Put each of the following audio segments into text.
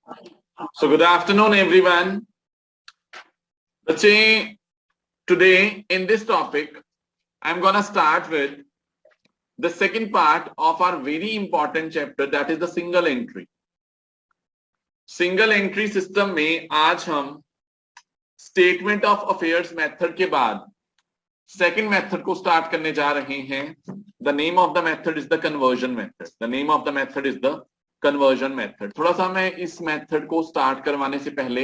So good afternoon, everyone. बच्चे, today in this topic, I'm gonna start with the second part of our very important chapter, that is the single entry. Single entry system में आज हम statement of affairs method के बाद second method को start करने जा रहे हैं. The name of the method is the conversion method. The name of the method is the conversion method. थोड़ा सा मैं इस method को start करवाने से पहले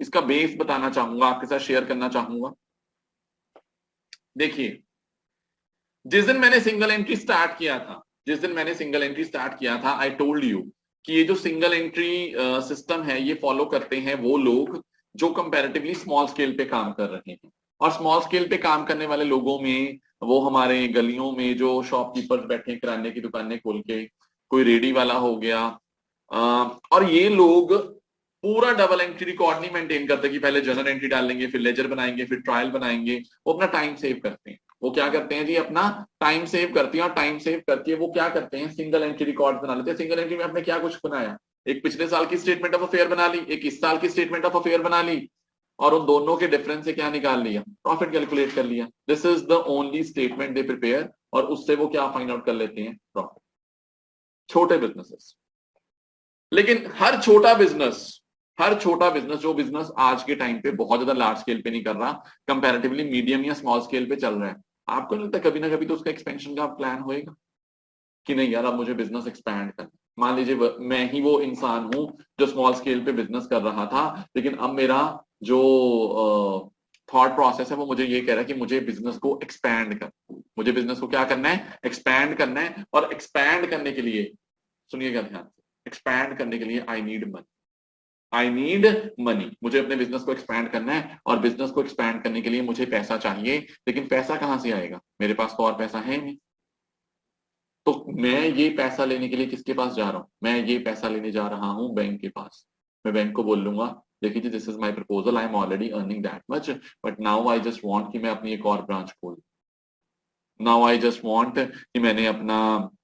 इसका बेस बताना चाहूंगा, आपके साथ शेयर करना चाहूंगा. देखिए, जिस दिन मैंने सिंगल एंट्री स्टार्ट किया था, आई टोल्ड यू कि ये जो सिंगल एंट्री सिस्टम है ये फॉलो करते हैं वो लोग जो कंपैरेटिवली स्मॉल स्केल पे काम कर रहे हैं. और स्मॉल स्केल पे काम करने वाले लोगों में वो हमारे गलियों में जो शॉपकीपर्स बैठे हैं किराने की दुकानें खोल के, कोई रेडी वाला हो गया, और ये लोग पूरा डबल एंट्री रिकॉर्ड नहीं मेंटेन करते कि पहले जर्नल एंट्री डालेंगे, फिर लेजर बनाएंगे, फिर ट्रायल बनाएंगे. वो अपना टाइम सेव करते हैं. वो क्या करते हैं जी, अपना टाइम सेव करते हैं. और टाइम सेव करके वो क्या करते हैं, सिंगल एंट्री रिकॉर्ड बना लेते हैं. सिंगल एंट्री में आपने क्या कुछ बनाया, एक पिछले साल की स्टेटमेंट ऑफ अफेयर बना ली, एक इस साल की स्टेटमेंट ऑफ अफेयर बना ली, और उन दोनों के डिफरेंस से क्या निकाल लिया, प्रॉफिट कैलकुलेट कर लिया. This is the only statement they prepare, और उससे वो क्या फाइंड आउट कर लेते हैं, प्रॉफिट. छोटे बिजनेसेस. लेकिन हर छोटा बिजनेस जो बिजनेस आज के टाइम पे बहुत ज्यादा लार्ज स्केल पे नहीं कर रहा, कंपैरेटिवली मीडियम या स्मॉल स्केल पे चल रहा है, आपको नहीं लगता कभी ना कभी तो उसका एक्सपेंशन का प्लान होएगा कि नहीं यार अब मुझे बिजनेस एक्सपैंड करना. मान लीजिए मैं ही वो इंसान हूं जो स्मॉल स्केल पे बिजनेस कर रहा था, लेकिन अब मेरा जो थॉट प्रोसेस है वो मुझे ये कह रहा है कि मुझे बिजनेस को एक्सपैंड करना. मुझे बिजनेस को क्या करना है, एक्सपैंड करना है. और एक्सपैंड करने के लिए, सुनिएगा ध्यान से, एक्सपैंड करने के लिए आई नीड मनी. मुझे अपने बिजनेस को एक्सपैंड करना है, और बिजनेस को एक्सपैंड करने के लिए मुझे पैसा चाहिए. लेकिन पैसा कहां से आएगा, मेरे पास तो और पैसा है नहीं. तो मैं ये पैसा लेने के लिए किसके पास जा रहा हूं, मैं ये पैसा लेने जा रहा हूं बैंक के पास. मैं बैंक को बोल लूंगा, देखिए जी this is my proposal, I am already earning that much, but now I just want कि मैं अपनी एक और ब्रांच खोल. नाउ आई जस्ट वांट कि मैंने अपना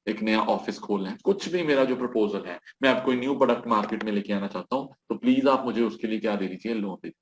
एक नया ऑफिस खोलना है. कुछ भी मेरा जो प्रपोजल है, मैं आपको न्यू प्रोडक्ट मार्केट में लेके आना चाहता हूं, तो प्लीज आप मुझे उसके लिए क्या दे दीजिए, लोन दे.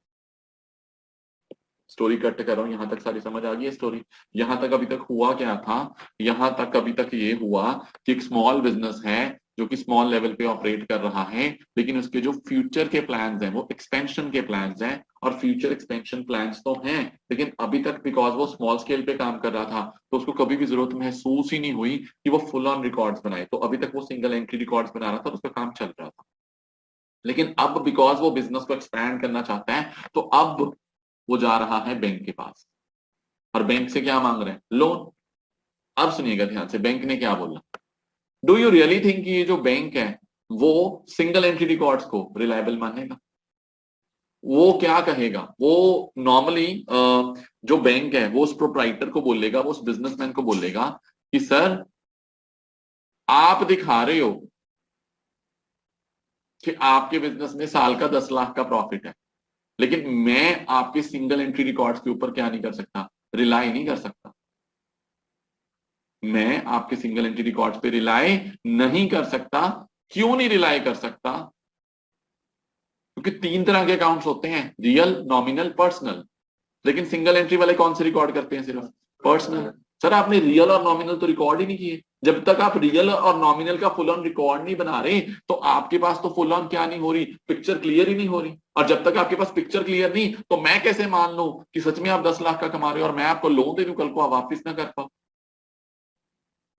स्टोरी कट कर रहा हूं, यहां तक सारी समझ आ गई है स्टोरी. यहां तक अभी तक हुआ क्या था, यहां तक अभी तक ये हुआ कि एक स्मॉल बिजनेस है जो कि स्मॉल लेवल पे ऑपरेट कर रहा है, लेकिन उसके जो फ्यूचर के प्लान्स हैं वो एक्सपेंशन के प्लान्स हैं. और फ्यूचर एक्सपेंशन प्लान्स तो हैं, लेकिन अभी तक बिकॉज वो स्मॉल स्केल पे काम कर रहा था तो उसको कभी भी जरूरत महसूस ही नहीं हुई कि वो फुल ऑन रिकॉर्ड्स बनाए. तो अभी तक वो सिंगल एंट्री रिकॉर्ड्स बना रहा था और उसका काम चल रहा था. लेकिन अब बिकॉज वो बिजनेस को एक्सपैंड करना चाहता है, तो अब वो जा रहा है बैंक के पास, और बैंक से क्या मांग रहे हैं, लोन. अब सुनिएगा ध्यान से, बैंक ने क्या बोला. डू यू रियली थिंक ये जो बैंक है वो सिंगल एंट्री रिकॉर्ड्स को रिलायबल मानेगा? वो क्या कहेगा, वो नॉर्मली जो बैंक है वो उस प्रोप्राइटर को बोलेगा, वो उस बिजनेसमैन को बोलेगा कि सर आप दिखा रहे हो कि आपके बिजनेस में साल का 10 लाख का प्रॉफिट है, लेकिन मैं आपके सिंगल एंट्री रिकॉर्ड्स के ऊपर क्या नहीं कर सकता, रिलाई नहीं कर सकता. मैं आपके सिंगल एंट्री रिकॉर्ड्स पे रिलाई नहीं कर सकता. क्यों नहीं रिलाई कर सकता, क्योंकि 3 तरह के अकाउंट्स होते हैं, रियल, नॉमिनल, पर्सनल. लेकिन सिंगल एंट्री वाले कौन से रिकॉर्ड करते हैं, सिर्फ पर्सनल. सर आपने रियल और नॉमिनल तो रिकॉर्ड ही नहीं किए. जब तक आप रियल और नॉमिनल का फुल ऑन रिकॉर्ड नहीं बना रहे, तो आपके पास तो फुल ऑन क्या नहीं हो रही, पिक्चर क्लियर ही नहीं हो रही. और जब तक आपके पास पिक्चर क्लियर नहीं, तो मैं कैसे मान लूं कि सच में आप 10 लाख का कमा रहे हो और मैं आपको लोन दे दूं, कल को आप वापिस ना कर पाओ.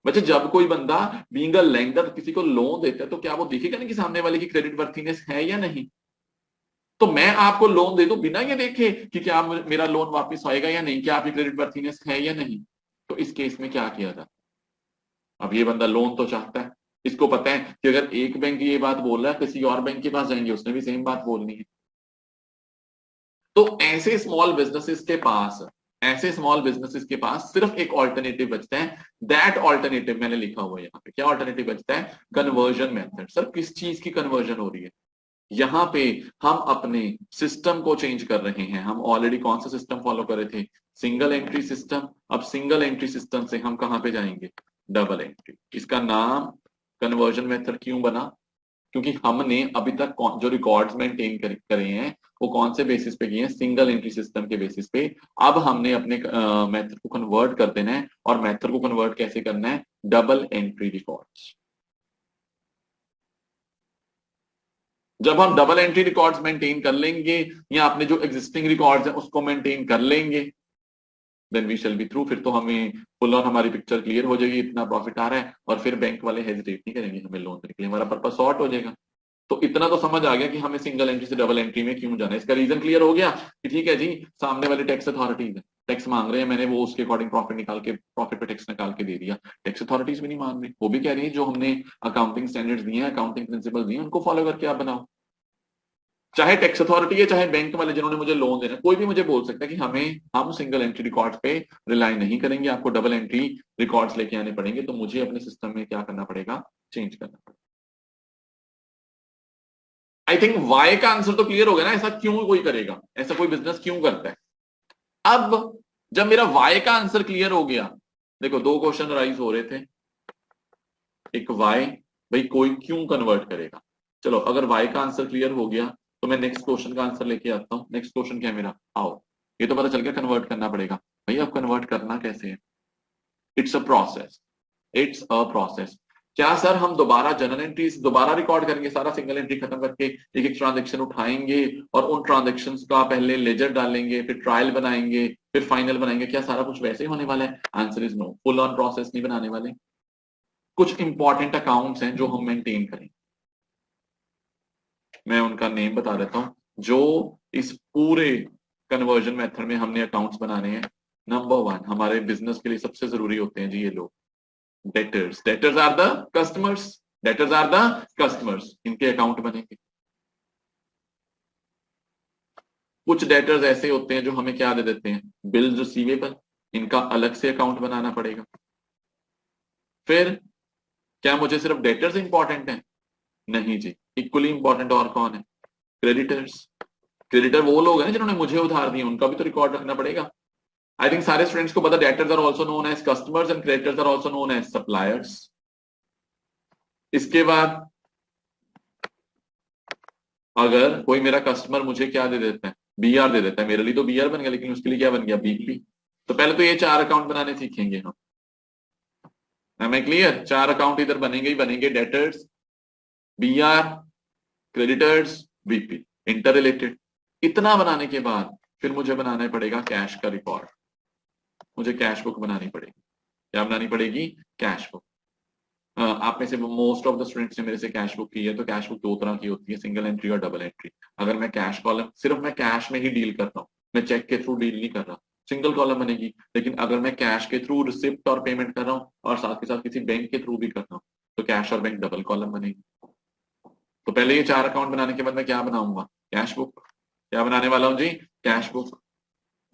बच्चे, जब कोई बंदा बीइंग अ लेंडर किसी को लोन देता है, तो क्या वो देखेगा नहीं कि सामने वाले की क्रेडिट वर्थिनेस है या नहीं. तो मैं आपको लोन दे दूं बिना ये देखे कि क्या मेरा लोन वापस आएगा या नहीं, क्या आपकी क्रेडिट वर्थिनेस है या नहीं. तो इस केस में क्या किया जाता. अब ये बंदा लोन तो चाहता है, इसको पता है कि अगर एक बैंक ये बात बोल रहा है, किसी और बैंक के पास जाएंगे उसने भी सेम बात बोलनी है. तो ऐसे स्मॉल बिजनेसेस के पास सिर्फ एक ऑल्टरनेटिव बचता है. दैट ऑल्टरनेटिव मैंने लिखा हुआ है यहाँ पे. क्या ऑल्टरनेटिव बचता है, कन्वर्जन मेथड. सर किस चीज की कन्वर्जन हो रही है, यहाँ पे हम अपने सिस्टम को चेंज कर रहे हैं. हम ऑलरेडी कौन सा सिस्टम फॉलो कर रहे थे, सिंगल एंट्री सिस्टम. अब सिंगल एंट्री सिस्टम से हम कहां पे जाएंगे, डबल एंट्री. इसका नाम कन्वर्जन मेथड क्यों बना, क्योंकि हमने अभी तक जो रिकॉर्ड्स मेंटेन करे हैं वो कौन से बेसिस पे किए हैं, सिंगल एंट्री सिस्टम के बेसिस पे। अब हमने अपने मेथड को कन्वर्ट कर देना है, और मेथड को कन्वर्ट कैसे करना है, डबल एंट्री रिकॉर्ड्स। जब हम डबल एंट्री रिकॉर्ड्स मेंटेन कर लेंगे या अपने जो एग्जिस्टिंग रिकॉर्ड्स हैं उसको मेंटेन कर लेंगे, then we shall be through. फिर तो हमें फुल ऑन हमारी पिक्चर क्लियर हो जाएगी, इतना प्रॉफिट आ रहा है, और फिर बैंक वाले हेजिटेट नहीं करेंगे हमें लोन देने के लिए, हमारा पर्पस सॉर्ट हो जाएगा। तो इतना तो समझ आ गया कि हमें सिंगल एंट्री से डबल एंट्री में क्यों जाना है। इसका रीजन क्लियर हो गया कि ठीक है जी, सामने वाली टैक्स अथॉरिटीज है, टैक्स मांग रहे हैं, मैंने वो उसके अकॉर्डिंग प्रॉफिट निकाल के, प्रॉफिट पे टैक्स निकाल के दे दिया। टैक्स अथॉरिटीज भी नहीं मान रही, वो भी कह रही है जो हमने अकाउंटिंग स्टैंडर्ड्स दिए हैं, अकाउंटिंग प्रिंसिपल दिए हैं, उनको फॉलो करके आप बनाओ। चाहे टैक्स अथॉरिटी है, चाहे बैंक वाले जिन्होंने मुझे लोन देना, कोई भी मुझे बोल सकता है कि हम सिंगल एंट्री रिकॉर्ड्स पे रिलाई नहीं करेंगे, आपको डबल एंट्री रिकॉर्ड्स लेके आने पड़ेंगे। तो मुझे अपने सिस्टम में क्या करना पड़ेगा, चेंज करना पड़ेगा। आई थिंक वाई का आंसर तो क्लियर हो गया ना, ऐसा क्यों कोई करेगा, ऐसा कोई बिजनेस क्यों करता है। अब जब मेरा वाई का आंसर क्लियर हो गया, देखो दो क्वेश्चन राइज हो रहे थे, एक वाई, भाई कोई क्यों कन्वर्ट करेगा। चलो अगर वाई का आंसर क्लियर हो गया तो मैं नेक्स्ट क्वेश्चन का आंसर लेके आता हूं। नेक्स्ट क्वेश्चन क्या है मेरा, आओ, ये तो पता चल गया कन्वर्ट करना पड़ेगा। भाई अब कन्वर्ट करना कैसे है, it's a process, it's a process. क्या सर हम दोबारा जनरल एंट्रीज दोबारा रिकॉर्ड करेंगे, सारा सिंगल एंट्री खत्म करके एक एक ट्रांजेक्शन उठाएंगे और उन ट्रांजेक्शंस का पहले लेजर डालेंगे, फिर ट्रायल बनाएंगे, फिर फाइनल बनाएंगे, क्या सारा कुछ वैसे ही होने वाला है। Answer is no, full on process नहीं बनाने वाले। कुछ इंपॉर्टेंट अकाउंट्स हैं जो हम मेंटेन करें, मैं उनका नेम बता देता हूं, जो इस पूरे कन्वर्जन मेथड में हमने अकाउंट्स बनाने हैं। नंबर वन, हमारे बिजनेस के लिए सबसे जरूरी होते हैं जी ये लोग, debtors. Debtors are the customers, debtors are the customers, इनके अकाउंट बनेंगे। कुछ डेटर्स ऐसे होते हैं जो हमें क्या दे देते हैं, बिल्स रिसीवेबल, इनका अलग से अकाउंट बनाना पड़ेगा। फिर क्या मुझे सिर्फ डेटर्स इंपॉर्टेंट है, नहीं जी, इक्वली इंपॉर्टेंट और कौन है, क्रेडिटर्स। क्रेडिटर वो लोग हैं जिन्होंने मुझे उधार दिए, उनका भी तो रिकॉर्ड रखना पड़ेगा। आई थिंक सारे स्टूडेंट्स को पता, debtors are also known as customers and creditors are also known as suppliers. इसके बाद अगर कोई मेरा कस्टमर मुझे क्या दे देता है, बीआर दे देता है, मेरे लिए तो बीआर बन गया, लेकिन उसके लिए क्या बन गया, बीपी। तो पहले तो ये चार अकाउंट बनाने सीखेंगे हम। हमें क्लियर, चार अकाउंट इधर बनेंगे ही बनेंगे, debtors, BR, creditors, BP, inter related. इतना बनाने के बाद फिर मुझे बनाना पड़ेगा कैश का रिकॉर्ड, मुझे कैश बुक बनानी पड़ेगी। क्या बनानी पड़ेगी, कैश बुक। आप में से मोस्ट ऑफ द स्टूडेंट्स ने मेरे से कैश बुक की है, तो कैश बुक दो तरह की होती है, सिंगल एंट्री और डबल एंट्री। अगर मैं कैश कॉलम, सिर्फ मैं कैश में ही डील कर रहा हूँ, मैं चेक के थ्रू डील नहीं कर रहा, सिंगल कॉलम बनेगी। लेकिन अगर मैं कैश के थ्रू रिसिप्ट और पेमेंट कर रहा हूँ और साथ के साथ किसी बैंक के थ्रू भी कर रहा हूँ, तो कैश और बैंक डबल कॉलम बनेगी। तो पहले ये चार अकाउंट बनाने के बाद मैं क्या बनाऊंगा, कैश बुक। क्या बनाने वाला हूँ जी, कैश बुक।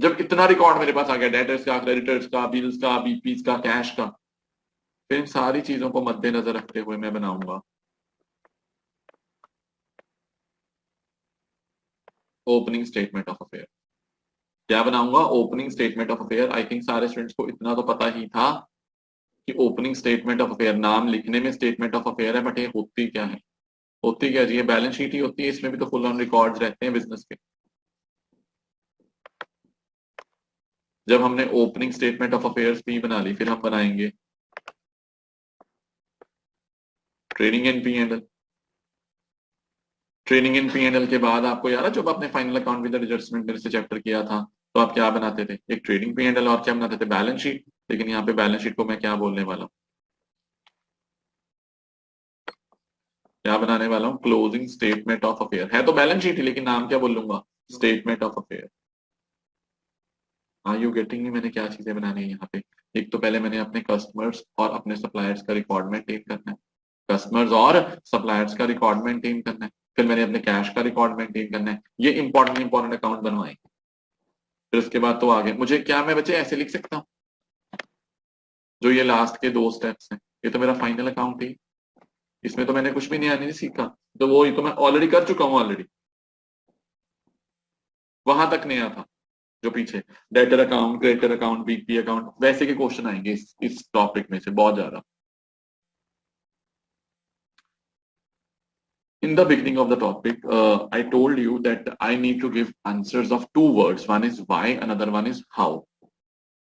जब इतना रिकॉर्ड मेरे पास आ गया, डेटर्स का, क्रेडिटर्स का, बिल्स का, बीपीज का, कैश का, फिर इन सारी चीजों को मद्देनजर रखते हुए मैं बनाऊंगा ओपनिंग स्टेटमेंट ऑफ अफेयर। क्या बनाऊंगा, opening statement of affair. I think सारे स्टूडेंट्स को इतना तो पता ही था कि ओपनिंग स्टेटमेंट ऑफ अफेयर, नाम लिखने में स्टेटमेंट ऑफ अफेयर है, बट ये होती क्या है, होती क्या जी, ये बैलेंस शीट ही होती है, इसमें भी तो फुल ऑन रिकॉर्ड्स रहते हैं बिजनेस के। जब हमने ओपनिंग स्टेटमेंट ऑफ अफेयर्स भी बना ली, फिर हम बनाएंगे trading and P and L. Trading and P and L के बाद आपको याद है जब आपने फाइनल अकाउंट विद एडजस्टमेंट मेरे से चैप्टर किया था, तो आप क्या बनाते थे, एक ट्रेडिंग पी एंड एल और क्या बनाते थे, बैलेंस शीट। लेकिन यहाँ पे बैलेंस शीट को मैं क्या बोलने वाला हूँ, क्या बनाने वाला हूँ, क्लोजिंग स्टेटमेंट ऑफ अफेयर। है तो बैलेंस शीट ही, लेकिन नाम क्या बोलूंगा, statement of affair. Are you getting, मैंने क्या चीजें बनानी है यहाँ पे। एक तो पहले मैंने अपने कस्टमर्स और अपने सप्लायर्स का रिकॉर्ड मेंटेन करना है, कस्टमर्स और सप्लायर्स का रिकॉर्ड मेंटेन करना है। फिर मैंने अपने कैश का रिकॉर्ड मेंटेन करना है, ये इंपॉर्टेंट अकाउंट बनवाए। फिर उसके बाद तो आगे मुझे क्या, मैं बच्चे ऐसे लिख सकता हूँ, जो ये लास्ट के दो स्टेप्स हैं, ये तो मेरा फाइनल अकाउंट है, इसमें तो मैंने कुछ भी नहीं सीखा, तो वो ये तो मैं ऑलरेडी कर चुका हूँ ऑलरेडी, वहां तक नया था जो पीछे, debtor account, creditor account, BP account, वैसे के क्वेश्चन आएंगे इस टॉपिक में से बहुत ज्यादा। In the beginning of the topic, I told you that I need to give answers of two words. One is why, another one is how.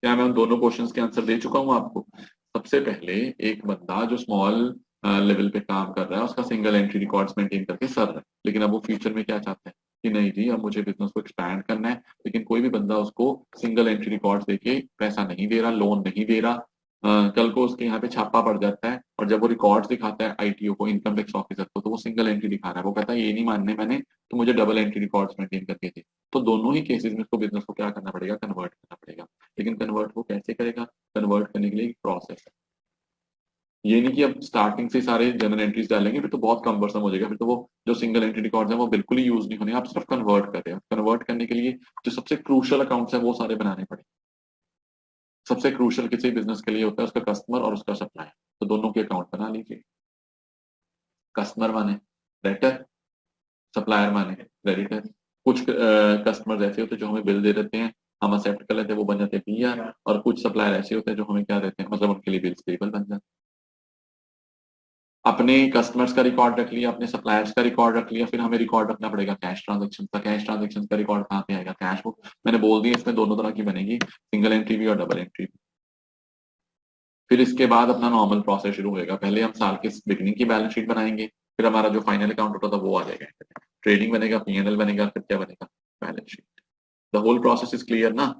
क्या मैं उन दोनों क्वेश्चंस के आंसर दे चुका हूं आपको? सबसे पहले एक बंदा जो स्मॉल लेवल पे काम कर रहा है उसका सिंगल एंट्री रिकॉर्ड्स मेंटेन करके सर रहा है, लेकिन अब वो फ्यूचर में क्या चाहता है कि नहीं जी अब मुझे बिजनेस को एक्सपैंड करना है, लेकिन कोई भी बंदा उसको सिंगल एंट्री रिकॉर्ड्स देके पैसा नहीं दे रहा, लोन नहीं दे रहा। कल को उसके यहाँ पे छापा पड़ जाता है और जब वो रिकॉर्ड्स दिखाता है आईटीओ को, इनकम टैक्स ऑफिसर को, तो वो सिंगल एंट्री दिखा रहा है। वो कहता है ये नहीं मानने मैंने, तो मुझे डबल एंट्री रिकॉर्ड्स मेंटेन करके दे। तो दोनों ही केसेस में उसको बिजनेस को क्या करना पड़ेगा, कन्वर्ट करना पड़ेगा। लेकिन कन्वर्ट वो कैसे करेगा? कन्वर्ट करने के लिए एक प्रोसेस है। ये नहीं कि अब स्टार्टिंग से सारे जनरल एंट्रीज डालेंगे, फिर तो बहुत कम्बरसम हो जाएगा, फिर तो वो जो सिंगल एंट्री रिकॉर्ड्स है वो बिल्कुल ही यूज नहीं होने। आप सिर्फ कन्वर्ट कर रहे हैं। कन्वर्ट करने के लिए जो सबसे क्रूशल अकाउंट्स है वो सारे बनाने पड़े। सबसे क्रूशल किसी बिजनेस के लिए होता है उसका कस्टमर और उसका सप्लायर, तो दोनों के अकाउंट बना लीजिए। कस्टमर माने डेटर, सप्लायर माने क्रेडिटर। कुछ कस्टमर ऐसे होते हैं जो हमें बिल दे देते हैं, हम एक्सेप्ट कर लेते हैं, वो बन जाते हैं पीआर। और कुछ सप्लायर ऐसे होते हैं जो हमें क्या देते हैं, मतलब उनके लिए बिल्स पेबल बन जाते हैं। अपने कस्टमर्स का रिकॉर्ड रख लिया, अपने सप्लायर्स का रिकॉर्ड रख लिया, फिर हमें रिकॉर्ड रखना पड़ेगा कैश ट्रांजेक्शन का। कैश ट्रांजेक्शन का रिकॉर्ड कहाँ पे आएगा? Cash book. मैंने बोल दिया इसमें दोनों तरह की बनेगी, सिंगल एंट्री भी और डबल एंट्री भी। फिर इसके बाद अपना नॉर्मल प्रोसेस शुरू होगा। पहले हम साल के बिगिनिंग की बैलेंस शीट बनाएंगे, फिर हमारा जो फाइनल अकाउंट होता था वो आ जाएगा, ट्रेडिंग बनेगा, पीएनएल बनेगा, फिर क्या बनेगा, balance sheet. The whole process is clear ना?